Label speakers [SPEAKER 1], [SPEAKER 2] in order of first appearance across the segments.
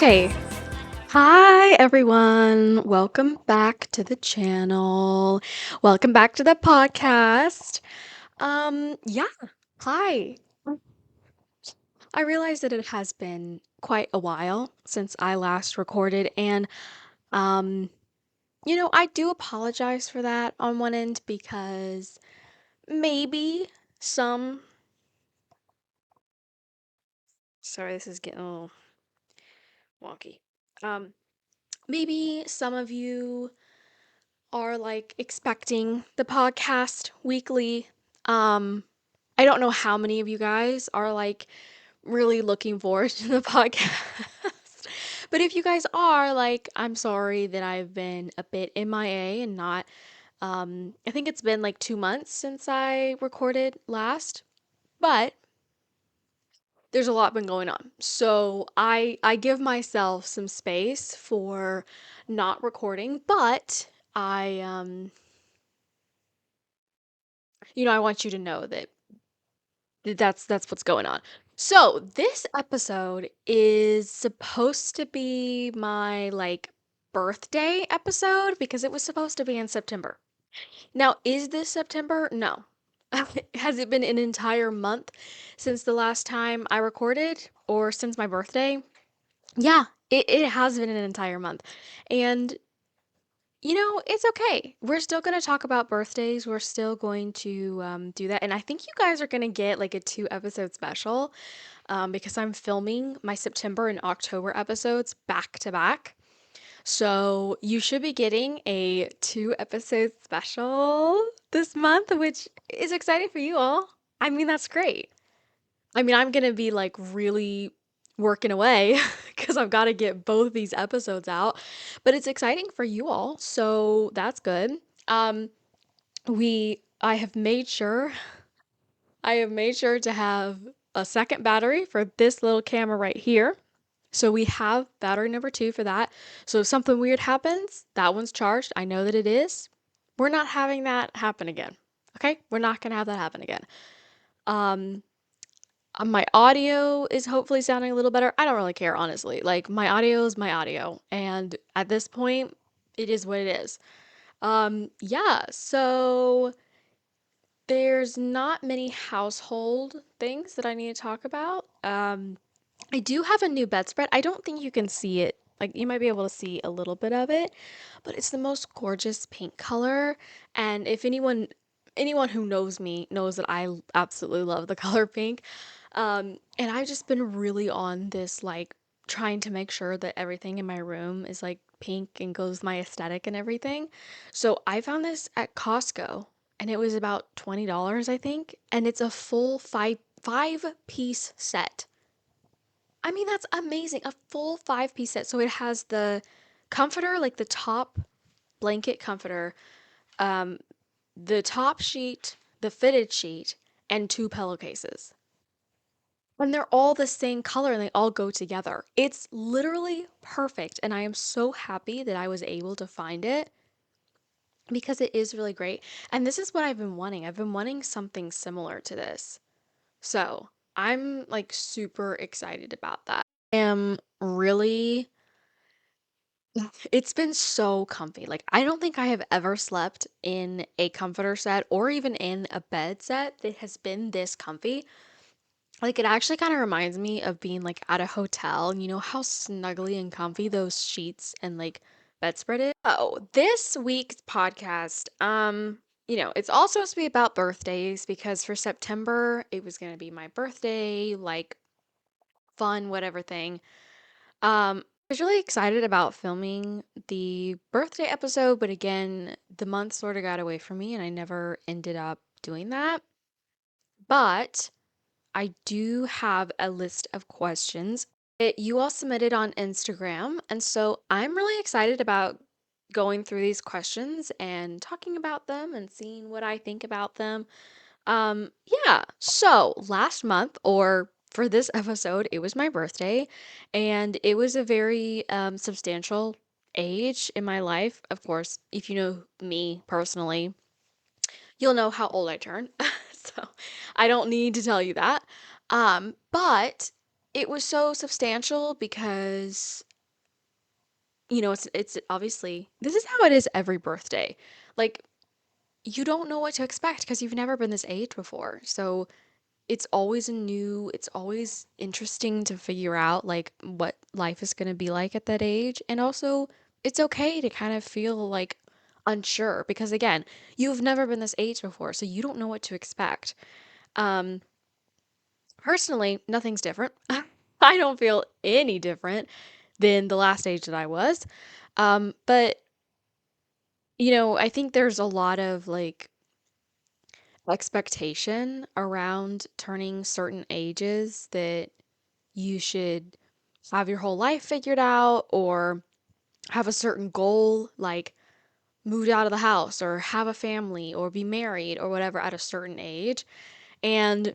[SPEAKER 1] Okay. Hi, everyone. Welcome back to the channel. Welcome back to the podcast. Yeah. Hi. I realize that it has been quite a while since I last recorded, and um, I do apologize for that on one end because maybe some, sorry, this is getting a little wonky. Um, Maybe some of you are like expecting the podcast weekly. Um, I don't know how many of you guys are like really looking forward to the podcast. But if you guys are, like, I'm sorry that I've been a bit MIA and not I think it's been like 2 months since I recorded last, but there's a lot been going on. So I give myself some space for not recording, but I want you to know that that's what's going on. So, this episode is supposed to be my like birthday episode because it was supposed to be in September. Now, is this September? No. Has it been an entire month since the last time I recorded or since my birthday? Yeah, it has been an entire month. And it's okay. We're still going to talk about birthdays. We're still going to do that. And I think you guys are going to get like a 2 episode special because I'm filming my September and October episodes back to back. So you should be getting a 2 episode special this month, which is exciting for you all. I mean, that's great. I mean, I'm gonna be like really working away because I've got to get both these episodes out, but it's exciting for you all, so that's good. Um, I have made sure to have a second battery for this little camera right here. So we have battery number two for that. So if something weird happens, that one's charged. I know that it is. We're not having that happen again. Okay? We're not gonna have that happen again. Um, my audio is hopefully sounding a little better. I don't really care, honestly. Like, my audio is my audio. And at this point, it is what it is. Yeah, so there's not many household things that I need to talk about. I do have a new bedspread. I don't think you can see it. Like, you might be able to see a little bit of it, but it's the most gorgeous pink color. And if anyone who knows me knows that I absolutely love the color pink. And I've just been really on this like trying to make sure that everything in my room is like pink and goes with my aesthetic and everything. So I found this at Costco and it was about $20, I think, and it's a full five piece set. I mean, that's amazing. A full 5 piece set. So it has the comforter, like the top blanket comforter, um, the top sheet, the fitted sheet, and two pillowcases. And they're all the same color and they all go together. It's literally perfect. And I am so happy that I was able to find it because it is really great. And this is what I've been wanting. I've been wanting something similar to this. So I'm like super excited about that. I am really It's been so comfy. Like, I don't think I have ever slept in a comforter set or even in a bed set that has been this comfy. Like, it actually kind of reminds me of being like at a hotel. And you know how snuggly and comfy those sheets and like bedspread is? Oh, this week's podcast, it's all supposed to be about birthdays because for September it was gonna be my birthday, like fun, whatever thing. I was really excited about filming the birthday episode, but again, the month sort of got away from me and I never ended up doing that. But I do have a list of questions that you all submitted on Instagram. And so I'm really excited about going through these questions and talking about them and seeing what I think about them. Yeah. So last month, or for this episode, it was my birthday, and it was a very substantial age in my life. Of course, if you know me personally, you'll know how old I turn. So I don't need to tell you that. But it was so substantial because it's obviously this is how it is every birthday. Like you don't know what to expect because you've never been this age before. So it's always interesting to figure out like what life is going to be like at that age. And also, it's okay to kind of feel like unsure because again, you've never been this age before, so you don't know what to expect. Um, Personally, nothing's different. I don't feel any different than the last age that I was. But I think there's a lot of like expectation around turning certain ages that you should have your whole life figured out or have a certain goal, like move out of the house or have a family or be married or whatever at a certain age. And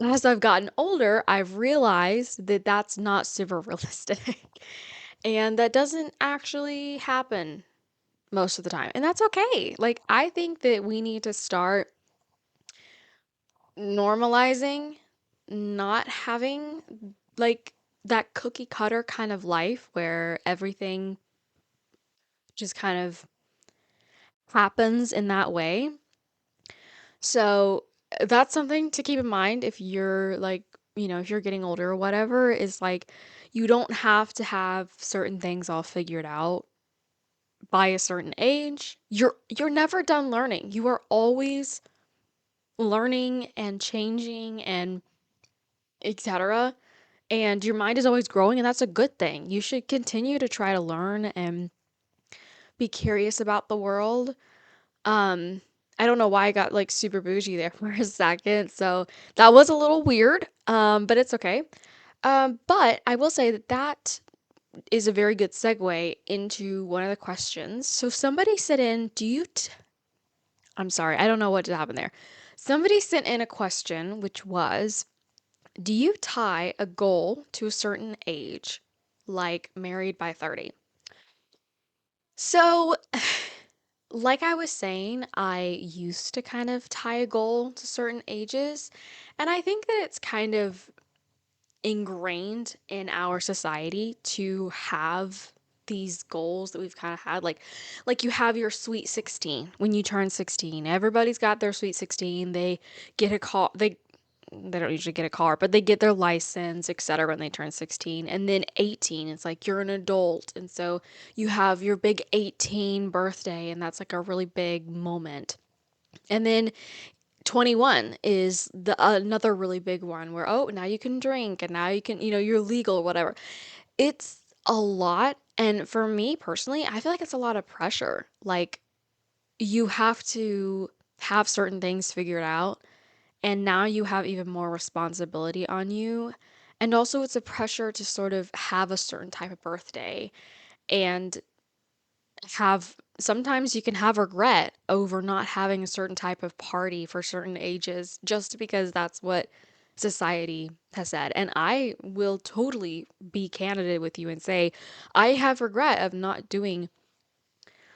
[SPEAKER 1] as I've gotten older, I've realized that that's not super realistic. And that doesn't actually happen most of the time. And that's okay. Like, I think that we need to start normalizing not having like that cookie cutter kind of life where everything just kind of happens in that way. So that's something to keep in mind if you're like, if you're getting older or whatever, is like you don't have to have certain things all figured out by a certain age. You're never done learning. You are always learning and changing and etc. And your mind is always growing, and that's a good thing. You should continue to try to learn and be curious about the world. Um, I don't know why I got like super bougie there for a second. So that was a little weird, but it's okay. But I will say that that is a very good segue into one of the questions. So somebody sent in, I'm sorry, I don't know what just happened there. Somebody sent in a question, which was, do you tie a goal to a certain age, like married by 30? So, like I was saying, I used to kind of tie a goal to certain ages, and I think that it's kind of ingrained in our society to have these goals that we've kind of had like you have your sweet 16 when you turn 16. Everybody's got their sweet 16. They get a car, they don't usually get a car, but they get their license, etc. when they turn 16. And then 18, it's like you're an adult. And so you have your big 18 birthday, and that's like a really big moment. And then 21 is the another really big one where oh, now you can drink and now you can, you're legal or whatever. It's a lot, and for me personally, I feel like it's a lot of pressure. Like you have to have certain things figured out, and now you have even more responsibility on you. And also, it's a pressure to sort of have a certain type of birthday and have sometimes you can have regret over not having a certain type of party for certain ages just because that's what society has said. And I will totally be candid with you and say I have regret of not doing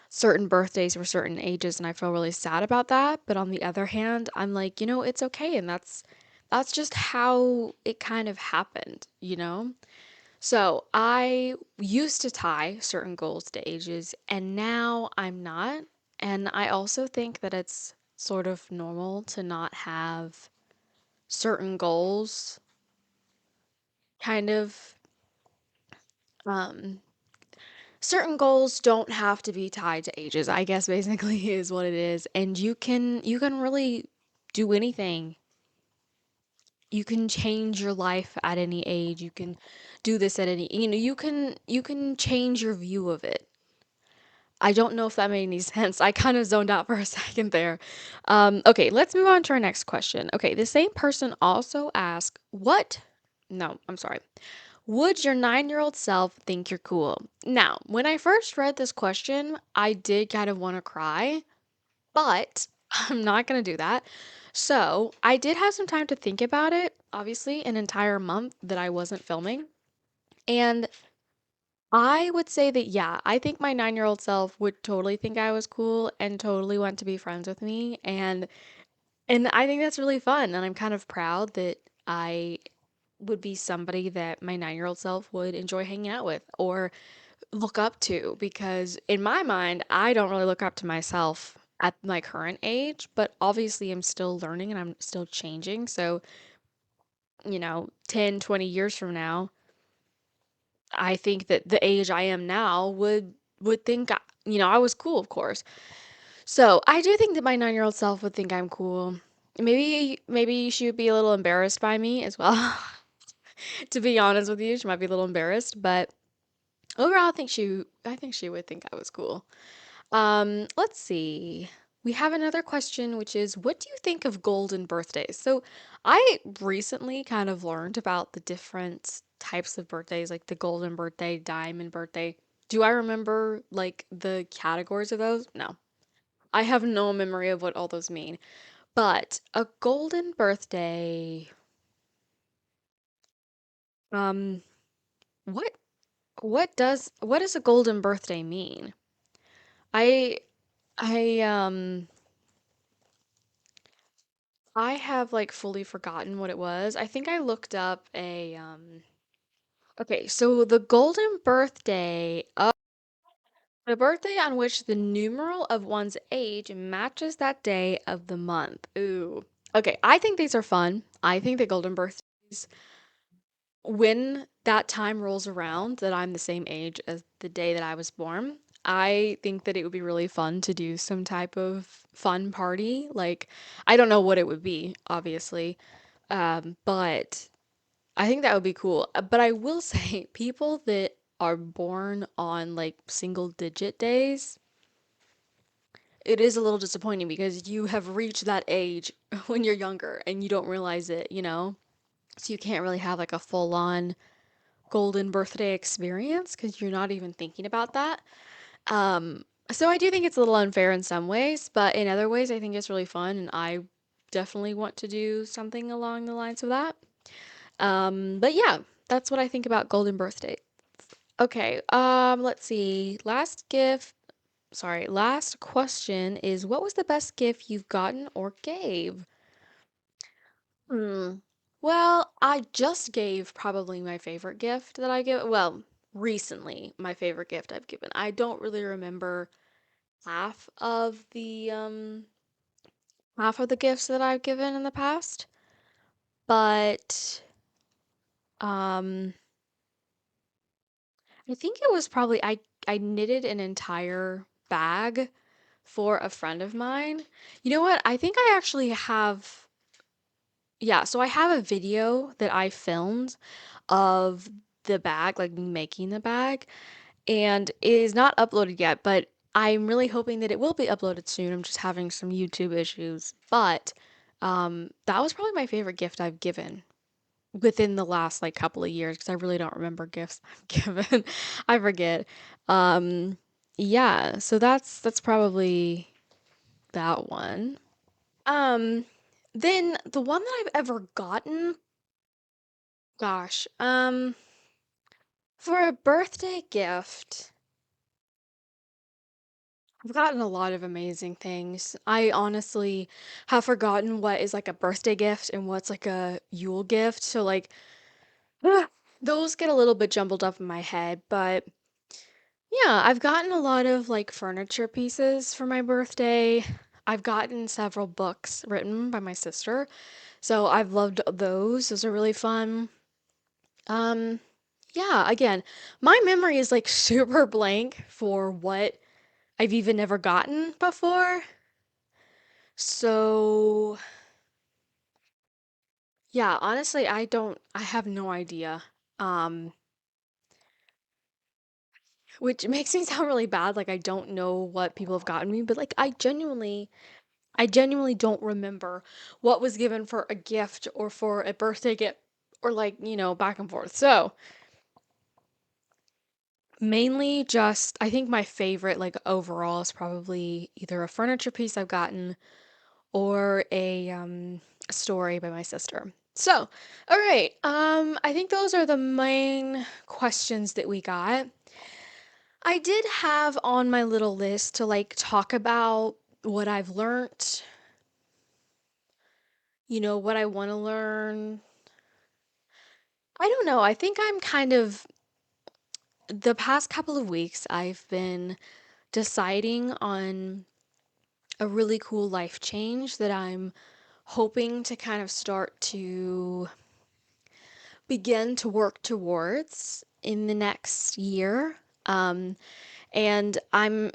[SPEAKER 1] certain birthdays for certain ages, and I feel really sad about that. But on the other hand, I'm like, it's okay, and that's just how it kind of happened. So I used to tie certain goals to ages, and now I'm not. And I also think that it's sort of normal to not have certain goals kind of um certain goals don't have to be tied to ages, I guess basically is what it is. And you can really do anything. You can change your life at any age. You can do this at any, you can change your view of it. I don't know if that made any sense. I kind of zoned out for a second there. Okay, let's move on to our next question. Okay, the same person also asked, what? No, I'm sorry. Would your 9-year-old self think you're cool? Now, when I first read this question, I did kind of want to cry, but I'm not going to do that. So, I did have some time to think about it, obviously, an entire month that I wasn't filming. And I would say that, yeah, I think my 9-year-old self would totally think I was cool and totally want to be friends with me. And I think that's really fun. And I'm kind of proud that I would be somebody that my 9-year-old self would enjoy hanging out with or look up to because in my mind, I don't really look up to myself at my current age, but obviously I'm still learning and I'm still changing. So, 10, 20 years from now, I think that the age I am now would think I was cool, of course. So, I do think that my 9-year-old self would think I'm cool. Maybe she would be a little embarrassed by me as well. To be honest with you, she might be a little embarrassed, but overall I think she would think I was cool. Let's see. We have another question, which is, what do you think of golden birthdays? So, I recently kind of learned about the different types of birthdays, like the golden birthday, diamond birthday. Do I remember like the categories of those? No. I have no memory of what all those mean. But a golden birthday, um, what what does a golden birthday mean? I I I have like fully forgotten what it was. I think I looked up a okay, so the golden birthday, the birthday on which the numeral of one's age matches that day of the month. Ooh. Okay, I think these are fun. I think the golden birthdays, when that time rolls around that I'm the same age as the day that I was born, I think that it would be really fun to do some type of fun party. Like, I don't know what it would be, obviously. But I think that would be cool. But I will say, people that are born on like single digit days, it is a little disappointing because you have reached that age when you're younger and you don't realize it. So you can't really have like a full on golden birthday experience because you're not even thinking about that. So I do think it's a little unfair in some ways, but in other ways, I think it's really fun and I definitely want to do something along the lines of that. But yeah, that's what I think about golden birthday. Okay, let's see. Last question is what was the best gift you've gotten or gave? Hmm. Well, I just gave probably my favorite gift that I give. Well, recently, my favorite gift I've given. I don't really remember half of the gifts that I've given in the past, but um I think it was probably I knitted an entire bag for a friend of mine. You know what? I think I actually have, yeah, so I have a video that I filmed of the bag, like me making the bag, and it is not uploaded yet, but I'm really hoping that it will be uploaded soon. I'm just having some YouTube issues, but that was probably my favorite gift I've given within the last like couple of years because I really don't remember gifts I've given. I forget. Um, yeah, so that's probably that one. Um, then the one that I've ever gotten, gosh, for a birthday gift, I've gotten a lot of amazing things. I honestly have forgotten what is like a birthday gift and what's like a Yule gift. So like those get a little bit jumbled up in my head, but yeah, I've gotten a lot of like furniture pieces for my birthday. I've gotten several books written by my sister, so I've loved those. Those are really fun. Um, yeah, again, my memory is like super blank for what I've even never gotten before. So, yeah, honestly, I have no idea. Um, which makes me sound really bad, like I don't know what people have gotten me, but like I genuinely don't remember what was given for a gift or for a birthday gift or like, back and forth. So, mainly just I think my favorite like overall is probably either a furniture piece I've gotten or a story by my sister. So, all right. I think those are the main questions that we got. I did have on my little list to like talk about what I've learned, what I want to learn. I don't know. I think I'm kind of the past couple of weeks, I've been deciding on a really cool life change that I'm hoping to kind of start to begin to work towards in the next year. Um, and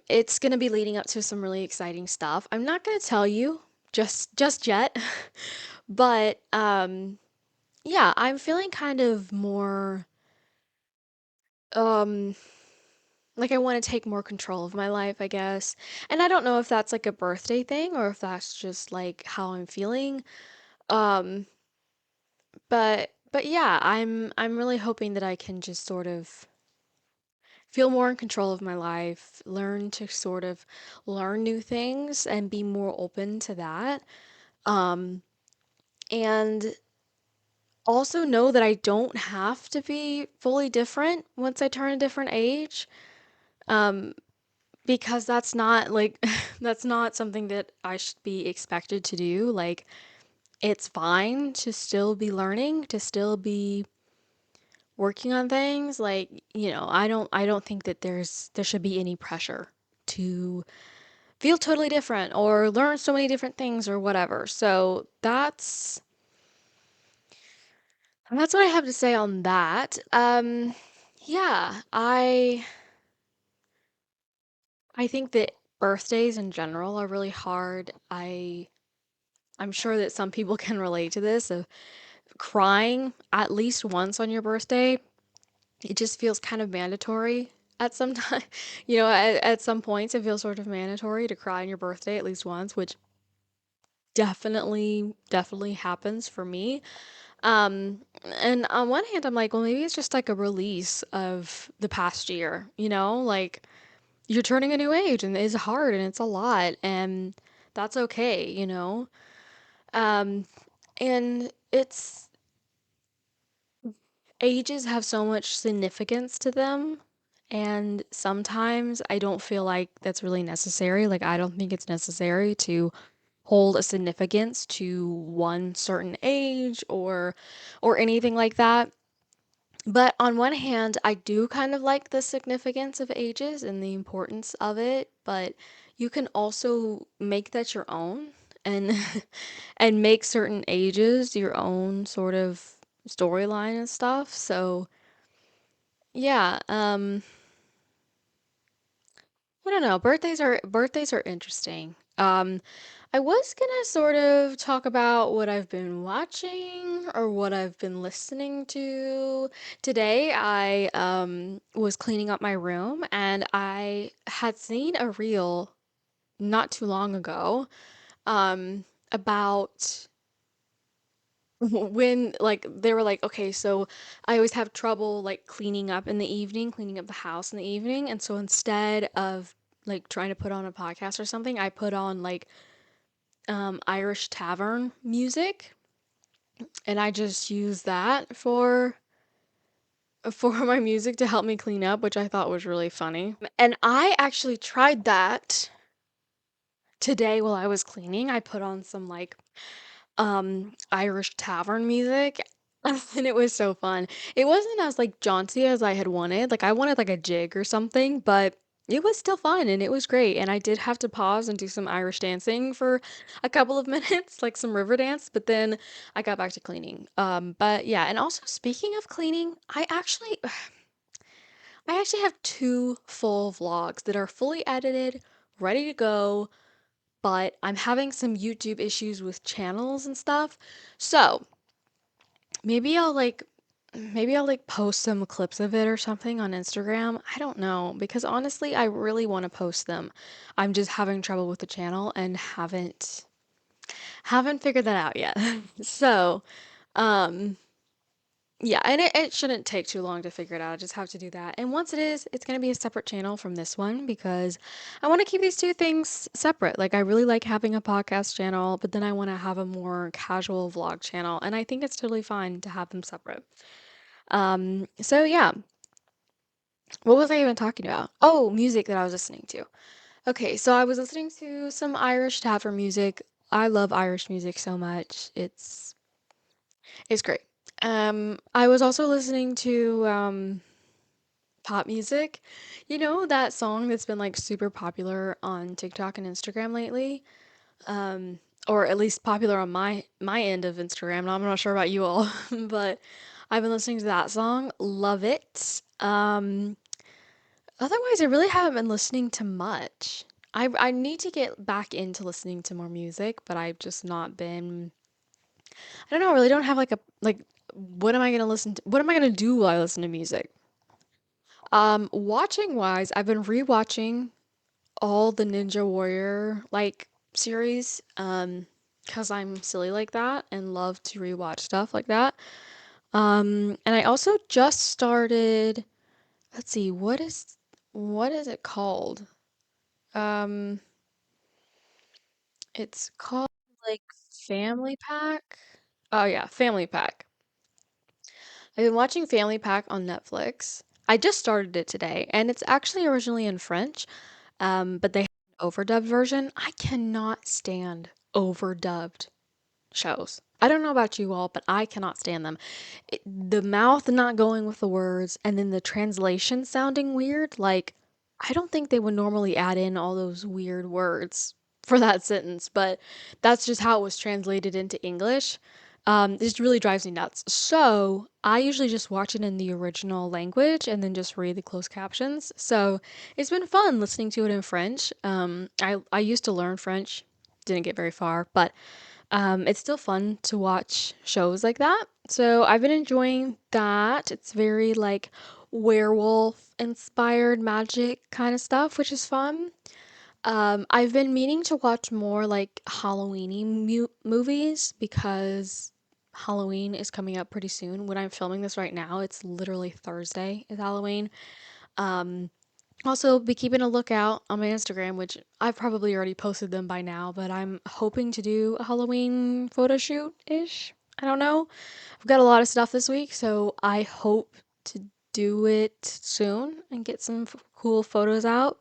[SPEAKER 1] it's going to be leading up to some really exciting stuff. I'm not going to tell you just yet, but yeah, I'm feeling kind of more um like I want to take more control of my life, I guess. And I don't know if that's like a birthday thing or if that's just like how I'm feeling. Um, but yeah, I'm really hoping that I can just sort of feel more in control of my life, learn to sort of learn new things and be more open to that. Um, and also know that I don't have to be fully different once I turn a different age. Um, because that's not like that's not something that I should be expected to do. Like it's fine to still be learning, to still be working on things. Like, I don't think that there should be any pressure to feel totally different or learn so many different things or whatever. So that's what I have to say on that. Yeah, I think that birthdays in general are really hard. I'm sure that some people can relate to this of crying at least once on your birthday. It just feels kind of mandatory at some time. At some points it feels sort of mandatory to cry on your birthday at least once, which definitely happens for me. And on one hand, I'm like, well, maybe it's just like a release of the past year, like you're turning a new age and it's hard and it's a lot and that's okay. Um, and ages have so much significance to them. And sometimes I don't feel like that's really necessary. Like, I don't think it's necessary to hold a significance to one certain age or anything like that. But on one hand, I do kind of like the significance of ages and the importance of it, but you can also make that your own and and make certain ages your own sort of storyline and stuff. So, yeah, I don't know. Birthdays are interesting. I was gonna sort of talk about what I've been watching or what I've been listening to. Today I was cleaning up my room and I had seen a reel not too long ago about when like they were like, okay, so I always have trouble like cleaning up in the evening, cleaning up the house in the evening, and so instead of like trying to put on a podcast or something, I put on like Irish tavern music, and I just use that for my music to help me clean up, which I thought was really funny. And I actually tried that today while I was cleaning. I put on some like Irish tavern music. And it was so fun. It wasn't as like jaunty as I had wanted. Like I wanted like a jig or something, but it was still fun and it was great. And I did have to pause and do some Irish dancing for a couple of minutes, like some river dance, but then I got back to cleaning. But yeah, and also speaking of cleaning, I actually have two full vlogs that are fully edited, ready to go, but I'm having some YouTube issues with channels and stuff. So, maybe I'll like post some clips of it or something on Instagram. I don't know because honestly, I really want to post them. I'm just having trouble with the channel and haven't figured that out yet. So, um yeah, and it shouldn't take too long to figure it out. I just have to do that. And once it is, it's going to be a separate channel from this one because I want to keep these two things separate. Like, I really like having a podcast channel, but then I want to have a more casual vlog channel. And I think it's totally fine to have them separate. So yeah, what was I even talking about? Oh, music that I was listening to. Okay, so I was listening to some Irish tavern music. I love Irish music so much. It's great. I was also listening to pop music. You know that song that's been like super popular on TikTok and Instagram lately? Um, or at least popular on my end of Instagram. I'm not sure about you all, but I've been listening to that song. Love it. Otherwise, I really haven't been listening to much. I need to get back into listening to more music, but I've just not been. I don't know. I really don't have like a like. What am I gonna listen to? What am I gonna do while I listen to music? Watching wise, I've been rewatching all the Ninja Warrior like series. Because I'm silly like that and love to rewatch stuff like that. And I also just started. Let's see, what is it called? Um, it's called like Family Pack. Oh yeah, Family Pack. I've been watching Family Pack on Netflix. I just started it today, and it's actually originally in French, but they have an overdubbed version. I cannot stand overdubbed shows. I don't know about you all, but I cannot stand them. The mouth not going with the words and then the translation sounding weird. Like, I don't think they would normally add in all those weird words for that sentence, but that's just how it was translated into English. It just really drives me nuts. So I usually just watch it in the original language and then just read the closed captions. So it's been fun listening to it in French. I used to learn French, didn't get very far, but it's still fun to watch shows like that. So I've been enjoying that. It's very like werewolf inspired magic kind of stuff, which is fun. I've been meaning to watch more like Halloweeny movies because Halloween is coming up pretty soon. When I'm filming this right now, it's literally Thursday is Halloween. Um, Also, be keeping a lookout on my Instagram, which I've probably already posted them by now, but I'm hoping to do a Halloween photo shoot ish. I don't know. I've got a lot of stuff this week, so I hope to do it soon and get some cool photos out.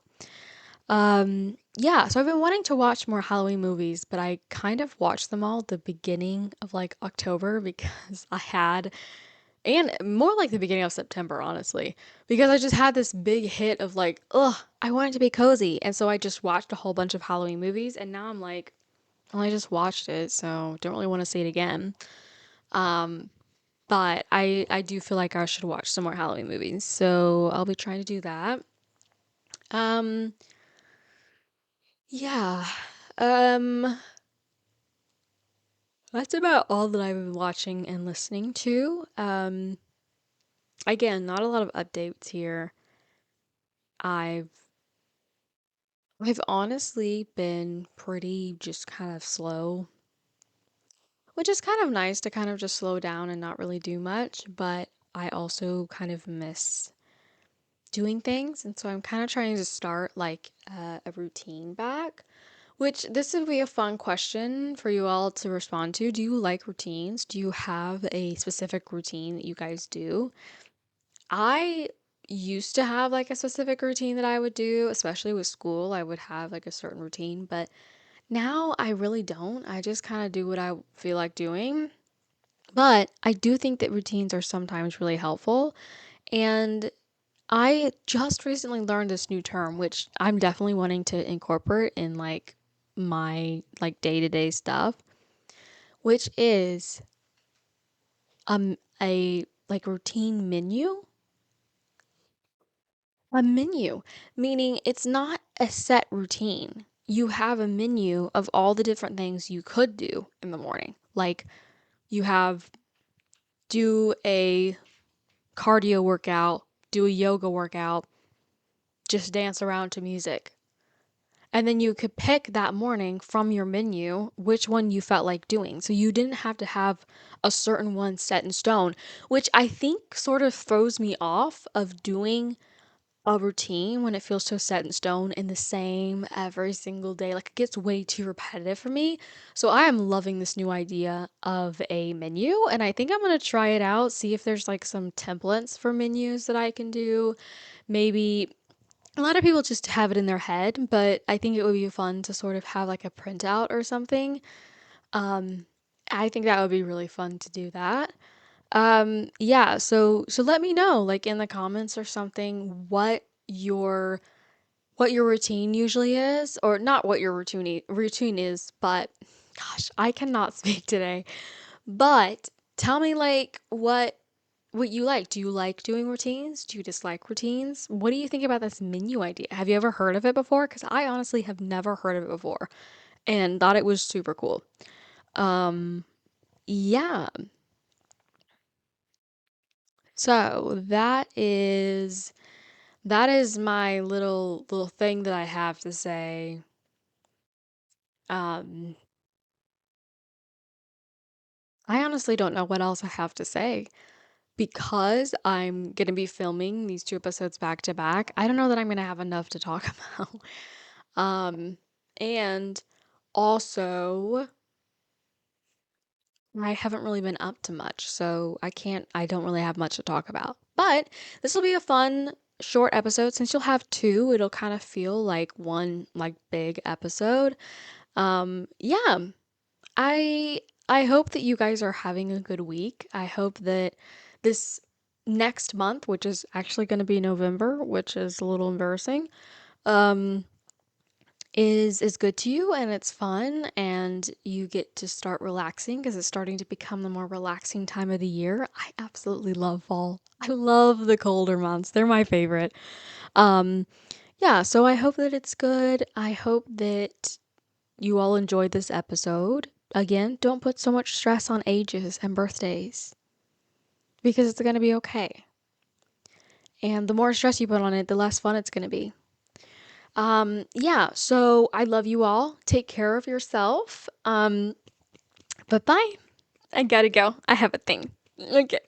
[SPEAKER 1] Yeah, so I've been wanting to watch more Halloween movies, but I kind of watched them all at the beginning of like October because I had and more like the beginning of September, honestly, because I just had this big hit of like, ugh, I want it to be cozy. And so I just watched a whole bunch of Halloween movies, and now I'm like, well, I just watched it, so don't really want to see it again. Um, but I do feel like I should watch some more Halloween movies, so I'll be trying to do that. Um, yeah. Um, that's about all that I've been watching and listening to. Again, not a lot of updates here. I've I've honestly been pretty just kind of slow, which is kind of nice to kind of just slow down and not really do much, but I also kind of miss doing things. And so I'm kind of trying to start like a routine back, which this would be a fun question for you all to respond to. Do you like routines? Do you have a specific routine that you guys do? I used to have like a specific routine that I would do, especially with school. I would have like a certain routine, but now I really don't. I just kind of do what I feel like doing. But I do think that routines are sometimes really helpful. And I just recently learned this new term, which I'm definitely wanting to incorporate in like my like day-to-day stuff, which is a like routine menu. A menu, meaning it's not a set routine. You have a menu of all the different things you could do in the morning. Like you have do a cardio workout, do a yoga workout, just dance around to music. And then you could pick that morning from your menu which one you felt like doing. So you didn't have to have a certain one set in stone, which I think sort of throws me off of doing a routine when it feels so set in stone and the same every single day. Like it gets way too repetitive for me. So I am loving this new idea of a menu and I think I'm going to try it out, see if there's like some templates for menus that I can do. Maybe a lot of people just have it in their head, but I think it would be fun to sort of have like a printout or something. Um, I think that would be really fun to do that. Yeah, so let me know, like in the comments or something, what your routine usually is, or not what your routine is, but gosh, I cannot speak today. But tell me like what you like. Do you like doing routines? Do you dislike routines? What do you think about this menu idea? Have you ever heard of it before? Because I honestly have never heard of it before and thought it was super cool. Um, yeah. So that is my little thing that I have to say. Um, I honestly don't know what else I have to say because I'm gonna be filming these two episodes back to back. I don't know that I'm gonna have enough to talk about. And also, I haven't really been up to much, so I don't really have much to talk about. But this will be a fun short episode. Since you'll have two, it'll kind of feel like one like big episode. Yeah, I I hope that you guys are having a good week. I hope that this next month, which is actually going to be November, which is a little embarrassing, um, is good to you and it's fun and you get to start relaxing because it's starting to become the more relaxing time of the year. I absolutely love fall. I love the colder months. They're my favorite. Um, yeah, so I hope that it's good. I hope that you all enjoyed this episode. Again, don't put so much stress on ages and birthdays because it's going to be okay. And the more stress you put on it, the less fun it's going to be. Yeah, so I love you all. Take care of yourself. But bye. I gotta go. I have a thing. Okay.